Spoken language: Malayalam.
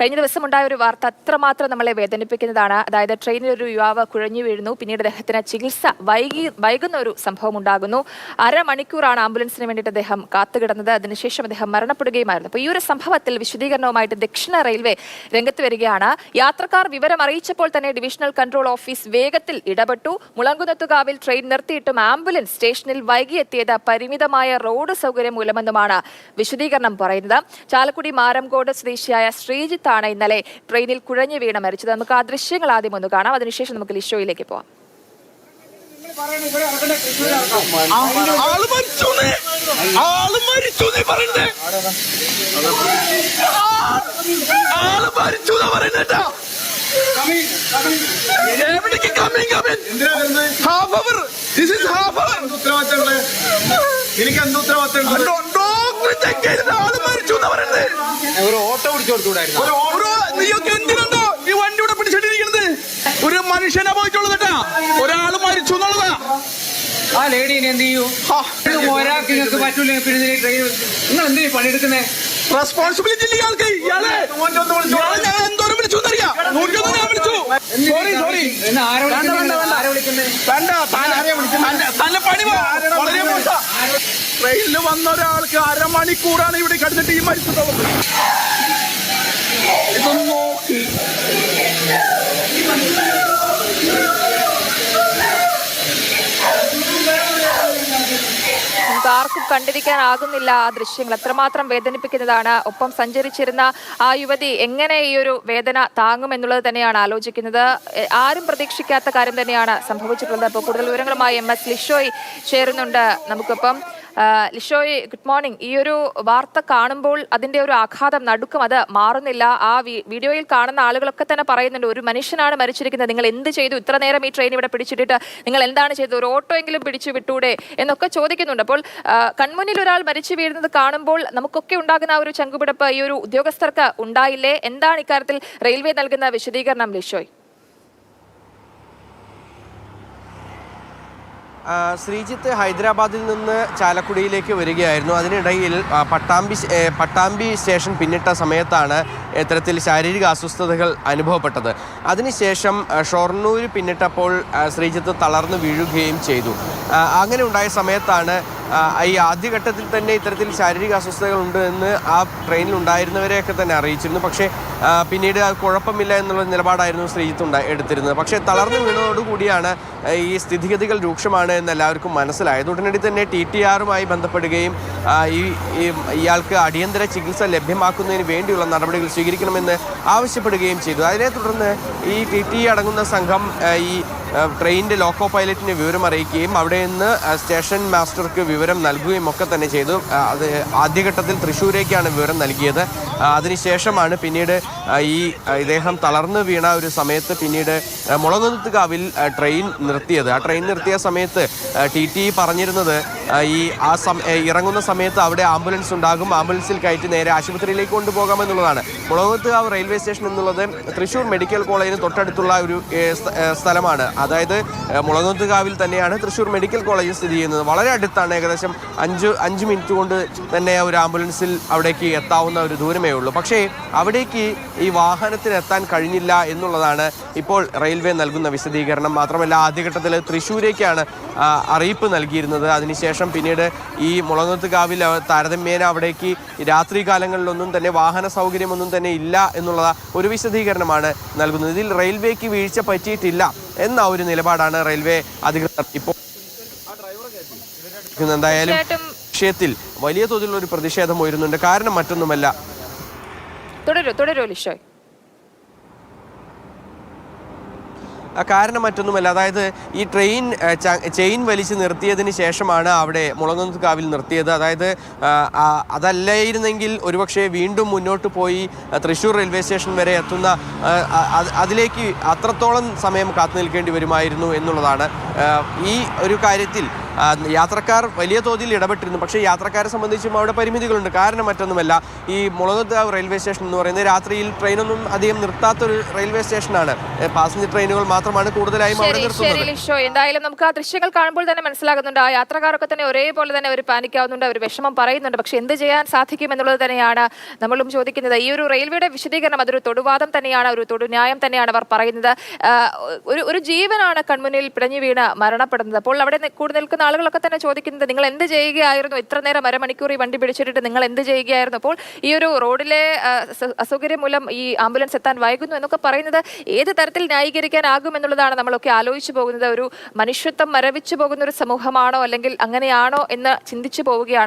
കഴിഞ്ഞ ദിവസം ഉണ്ടായ ഒരു വാർത്ത അത്രമാത്രം നമ്മളെ വേദനിപ്പിക്കുന്നതാണ്. അതായത് ട്രെയിനിൽ ഒരു യുവാവ് കുഴഞ്ഞു വീഴുന്നു, പിന്നീട് അദ്ദേഹത്തിന് ചികിത്സ വൈകുന്ന ഒരു സംഭവം ഉണ്ടാകുന്നു. അരമണിക്കൂറാണ് ആംബുലൻസിന് വേണ്ടിയിട്ട് അദ്ദേഹം കാത്തുകിടന്നത്. അതിനുശേഷം അദ്ദേഹം മരണപ്പെടുകയുമായിരുന്നു. അപ്പോൾ ഈ ഒരു സംഭവത്തിൽ വിശദീകരണവുമായിട്ട് ദക്ഷിണ റെയിൽവേ രംഗത്ത് വരികയാണ്. യാത്രക്കാർ വിവരം അറിയിച്ചപ്പോൾ തന്നെ ഡിവിഷണൽ കൺട്രോൾ ഓഫീസ് വേഗത്തിൽ ഇടപെട്ടു. മുളങ്കുന്നത്തുകാവിൽ ട്രെയിൻ നിർത്തിയിട്ടും ആംബുലൻസ് സ്റ്റേഷനിൽ വൈകിയെത്തിയത് പരിമിതമായ റോഡ് സൗകര്യം മൂലമെന്നുമാണ് വിശദീകരണം പറയുന്നത്. ചാലക്കുടി മാരംകോട് സ്വദേശിയായ ശ്രീജിത്താണ് ഇന്നലെ ട്രെയിനിൽ കുഴഞ്ഞു വീണ് മരിച്ചത്. നമുക്ക് ആ ദൃശ്യങ്ങൾ ആദ്യം ഒന്ന് കാണാം, അതിനുശേഷം നമുക്ക് ലിഷോയിലേക്ക് പോവാം. എനിക്ക് എന്ത് ഉത്തരവാദിത്തം? ഒരു ഓട്ടോ പിടിച്ചു കൊടുത്തുകൂടായിരുന്നു. എന്തിനുണ്ടോ ഈ വണ്ടി ഇവിടെ പിടിച്ചിട്ടിരിക്കുന്നത്? ഒരു മനുഷ്യനെ പോയിട്ടുള്ളത് കേട്ടാ, ഒരാൾ മരിച്ചു എന്നുള്ളതാ. ആ ലേഡീനെ എന്ത് ചെയ്യൂ? ഒരാൾക്ക് നിങ്ങൾക്ക് പറ്റൂല, പിന്നെ ട്രെയിൻ നിങ്ങൾ എന്തിനാ പണിയെടുക്കുന്നേ? റെസ്പോൺസിബിലിറ്റി ഇല്ല ഇയാൾക്ക്. ഇയാളെ ഞാൻ എന്തോരം വിളിച്ചു എന്നറിയാം. 101 ഞാൻ വിളിച്ചു. സോറി തന്നെ പണി വളരെ മോശം. ട്രെയിനിൽ വന്ന ഒരാൾക്ക് അരമണിക്കൂറാണ് ഇവിടെ കിടന്നിട്ട് ഈ മരിച്ചിട്ടുള്ളത്. ഇതൊന്നും നോക്കി ആർക്കും കണ്ടിരിക്കാനാകുന്നില്ല ആ ദൃശ്യങ്ങൾ. അത്രമാത്രം വേദനിപ്പിക്കുന്നതാണ്. ഒപ്പം സഞ്ചരിച്ചിരുന്ന ആ യുവതി എങ്ങനെ ഈ ഒരു വേദന താങ്ങുമെന്നുള്ളത് തന്നെയാണ് ആലോചിക്കുന്നത്. ആരും പ്രതീക്ഷിക്കാത്ത കാര്യം തന്നെയാണ് സംഭവിച്ചിട്ടുള്ളത്. അപ്പോൾ കൂടുതൽ വിവരങ്ങളുമായി MS ലിഷോയ് ചേരുന്നുണ്ട് നമുക്കൊപ്പം. Lishoy, good morning. ഈ ഒരു വാർത്ത കാണുമ്പോൾ അതിന്റെ ഒരു ആഘാതം, നടുക്കം അത് മാറുന്നില്ല. ആ വീഡിയോയിൽ കാണുന്ന ആളുകളൊക്കെ തന്നെ പറയുന്നുണ്ട്, ഒരു മനുഷ്യനാണ് മരിച്ചിരിക്കുന്നത്, നിങ്ങൾ എന്ത് ചെയ്തു? ഇത്ര നേരം ഈ ട്രെയിൻ ഇവിടെ പിടിച്ചിട്ടിട്ട് നിങ്ങൾ എന്താണ് ചെയ്തത്? ഒരു ഓട്ടോ എങ്കിലും പിടിച്ചു വിട്ടൂടെ എന്നൊക്കെ ചോദിക്കുന്നുണ്ട്. അപ്പോൾ കൺമുന്നിൽ ഒരാൾ മരിച്ചു വീഴുന്നത് കാണുമ്പോൾ നമുക്കൊക്കെ ഉണ്ടാകുന്ന ആ ഒരു ചങ്കുപിടപ്പ് ഈ ഒരു ഉദ്യോഗസ്ഥർക്ക് ഉണ്ടായില്ലേ? എന്താണ് ഇക്കാര്യത്തിൽ റെയിൽവേ നൽകുന്ന വിശദീകരണം ലിഷോയ്? ശ്രീജിത്ത് ഹൈദരാബാദിൽ നിന്ന് ചാലക്കുടിയിലേക്ക് വരികയായിരുന്നു. അതിനിടയിൽ പട്ടാമ്പി സ്റ്റേഷൻ പിന്നിട്ട സമയത്താണ് ഇത്തരത്തിൽ ശാരീരിക അസ്വസ്ഥതകൾ അനുഭവപ്പെട്ടത്. അതിനുശേഷം ഷൊർണൂർ പിന്നിട്ടപ്പോൾ ശ്രീജിത്ത് തളർന്നു വീഴുകയും ചെയ്തു. അങ്ങനെ ഉണ്ടായ സമയത്താണ് ഈ ആദ്യഘട്ടത്തിൽ തന്നെ ഇത്തരത്തിൽ ശാരീരിക അസ്വസ്ഥതകളുണ്ട് എന്ന് ആ ട്രെയിനിൽ ഉണ്ടായിരുന്നവരെയൊക്കെ തന്നെ അറിയിച്ചിരുന്നു. പക്ഷേ പിന്നീട് കുഴപ്പമില്ല എന്നുള്ള നിലപാടായിരുന്നു ശ്രീജിത്ത് എടുത്തിരുന്നത്. പക്ഷേ തളർന്നു വീണതോടുകൂടിയാണ് ഈ സ്ഥിതിഗതികൾ രൂക്ഷമാണ് എന്ന് എല്ലാവർക്കും മനസ്സിലായത്. ഉടനടി തന്നെ TTRുമായി ബന്ധപ്പെടുകയും ഇയാൾക്ക് അടിയന്തര ചികിത്സ ലഭ്യമാക്കുന്നതിന് വേണ്ടിയുള്ള നടപടികൾ സ്വീകരിക്കണമെന്ന് ആവശ്യപ്പെടുകയും ചെയ്തു. അതിനെ തുടർന്ന് ഈ TT അടങ്ങുന്ന സംഘം ഈ ട്രെയിനിൻ്റെ ലോക്കോ പൈലറ്റിനെ വിവരം അറിയിക്കുകയും അവിടെ നിന്ന് സ്റ്റേഷൻ മാസ്റ്റർക്ക് വിവരം നൽകുകയും ഒക്കെ തന്നെ ചെയ്തു. അത് ആദ്യഘട്ടത്തിൽ തൃശ്ശൂരേക്കാണ് വിവരം നൽകിയത്. അതിനുശേഷമാണ് പിന്നീട് ഇദ്ദേഹം തളർന്നു വീണ ഒരു സമയത്ത് പിന്നീട് മുളങ്കുന്നത്തുകാവിൽ ട്രെയിൻ നിർത്തിയത്. ആ ട്രെയിൻ നിർത്തിയ സമയത്ത് TT പറഞ്ഞിരുന്നത് ഇറങ്ങുന്ന സമയത്ത് അവിടെ ആംബുലൻസ് ഉണ്ടാകും, ആംബുലൻസിൽ കയറ്റി നേരെ ആശുപത്രിയിലേക്ക് കൊണ്ടുപോകാമെന്നുള്ളതാണ്. മുളങ്കുന്നത്തുകാവ് റെയിൽവേ സ്റ്റേഷൻ എന്നുള്ളത് തൃശ്ശൂർ മെഡിക്കൽ കോളേജിന് തൊട്ടടുത്തുള്ള ഒരു സ്ഥലമാണ്. അതായത് മുളങ്കുന്നത്തുകാവിൽ തന്നെയാണ് തൃശ്ശൂർ മെഡിക്കൽ കോളേജ് സ്ഥിതി ചെയ്യുന്നത്. വളരെ അടുത്താണ്, ഏകദേശം 5 മിനിറ്റ് കൊണ്ട് തന്നെ ഒരു ആംബുലൻസിൽ അവിടേക്ക് എത്താവുന്ന ഒരു ദൂരമേ ഉള്ളൂ. പക്ഷേ അവിടേക്ക് ഈ വാഹനത്തിന് എത്താൻ കഴിഞ്ഞില്ല എന്നുള്ളതാണ് ഇപ്പോൾ റെയിൽവേ നൽകുന്ന വിശദീകരണം. മാത്രമല്ല ആദ്യഘട്ടത്തിൽ തൃശ്ശൂരേക്കാണ് അറിയിപ്പ് നൽകിയിരുന്നത്. അതിനുശേഷം പിന്നീട് ഈ മുളങ്കുന്നത്തുകാവിൽ താരതമ്യേന അവിടേക്ക് രാത്രി കാലങ്ങളിലൊന്നും തന്നെ വാഹന സൗകര്യമൊന്നും തന്നെ ഇല്ല എന്നുള്ള ഒരു വിശദീകരണമാണ് നൽകുന്നത്. ഇതിൽ റെയിൽവേക്ക് വീഴ്ച പറ്റിയിട്ടില്ല എന്ന ഒരു നിലപാടാണ് റെയിൽവേ അധികൃതർ ഇപ്പോൾ. എന്തായാലും വിഷയത്തിൽ വലിയ തോതിലുള്ള ഒരു പ്രതിഷേധം ഉയരുന്നുണ്ട്. കാരണം മറ്റൊന്നുമല്ല. തുടരൂ ലിഷോയ്. കാരണം മറ്റൊന്നുമല്ല, അതായത് ഈ ട്രെയിൻ ചെയിൻ വലിച്ച് നിർത്തിയതിന് ശേഷമാണ് അവിടെ മുളങ്കുന്നത്തുകാവിൽ നിർത്തിയത്. അതായത് അതല്ലായിരുന്നെങ്കിൽ ഒരുപക്ഷെ വീണ്ടും മുന്നോട്ട് പോയി തൃശ്ശൂർ റെയിൽവേ സ്റ്റേഷൻ വരെ എത്തുന്ന അതിലേക്ക് അത്രത്തോളം സമയം കാത്തു നിൽക്കേണ്ടി വരുമായിരുന്നു എന്നുള്ളതാണ്. ഈ ഒരു കാര്യത്തിൽ യാത്രക്കാർ വലിയ തോതിൽ ഇടപെട്ടിരുന്നു. പക്ഷേ യാത്രക്കാരെ സംബന്ധിച്ചും അവിടെ പരിമിതികളുണ്ട്. കാരണം മറ്റൊന്നുമല്ല, ഈ മുളങ്ങുതാവ് റെയിൽവേ സ്റ്റേഷൻ എന്ന് പറയുന്നത് രാത്രിയിൽ ട്രെയിനൊന്നും അധികം നിർത്താത്തൊരു റെയിൽവേ സ്റ്റേഷനാണ്. പാസഞ്ചർ ട്രെയിനുകൾ മാത്രമാണ് കൂടുതലായും അവിടെ നിർത്തുന്നത്. എന്തായാലും നമുക്ക് ആ ദൃശ്യങ്ങൾ കാണുമ്പോൾ തന്നെ മനസ്സിലാകുന്നുണ്ട്, ആ യാത്രക്കാരൊക്കെ തന്നെ ഒരേപോലെ തന്നെ അവർ പാനിക്കാവുന്നുണ്ട്, അവർ വിഷമം പറയുന്നുണ്ട്. പക്ഷെ എന്ത് ചെയ്യാൻ സാധിക്കും എന്നുള്ളത് തന്നെയാണ് നമ്മളും ചോദിക്കുന്നത്. ഈ ഒരു റെയിൽവേയുടെ വിശദീകരണം അതൊരു തൊടുവാദം തന്നെയാണ്, ഒരു തൊടുന്യായം തന്നെയാണ് അവർ പറയുന്നത്. ഒരു ജീവനാണ് കൺമുന്നിൽ പിടഞ്ഞു വീണ് മരണപ്പെടുന്നത്. അപ്പോൾ അവിടെ കൂടി നിൽക്കുന്ന ആളുകളൊക്കെ തന്നെ ചോദിക്കുന്നത്, നിങ്ങൾ എന്ത് ചെയ്യുകയായിരുന്നു? ഇത്ര നേരം അരമണിക്കൂർ ഈ വണ്ടി പിടിച്ചിട്ട് നിങ്ങൾ എന്ത് ചെയ്യുകയായിരുന്നു? അപ്പോൾ ഈ ഒരു റോഡിലെ അസൗകര്യം മൂലം ഈ ആംബുലൻസ് എത്താൻ വൈകുന്നു എന്നൊക്കെ പറയുന്നത് ഏത് തരത്തിൽ ന്യായീകരിക്കാനാകും എന്നുള്ളതാണ് നമ്മളൊക്കെ ആലോചിച്ചു പോകുന്നത്. ഒരു മനുഷ്യത്വം മരവിച്ചു പോകുന്ന ഒരു സമൂഹമാണോ അല്ലെങ്കിൽ അങ്ങനെയാണോ എന്ന് ചിന്തിച്ചു പോവുകയാണ്.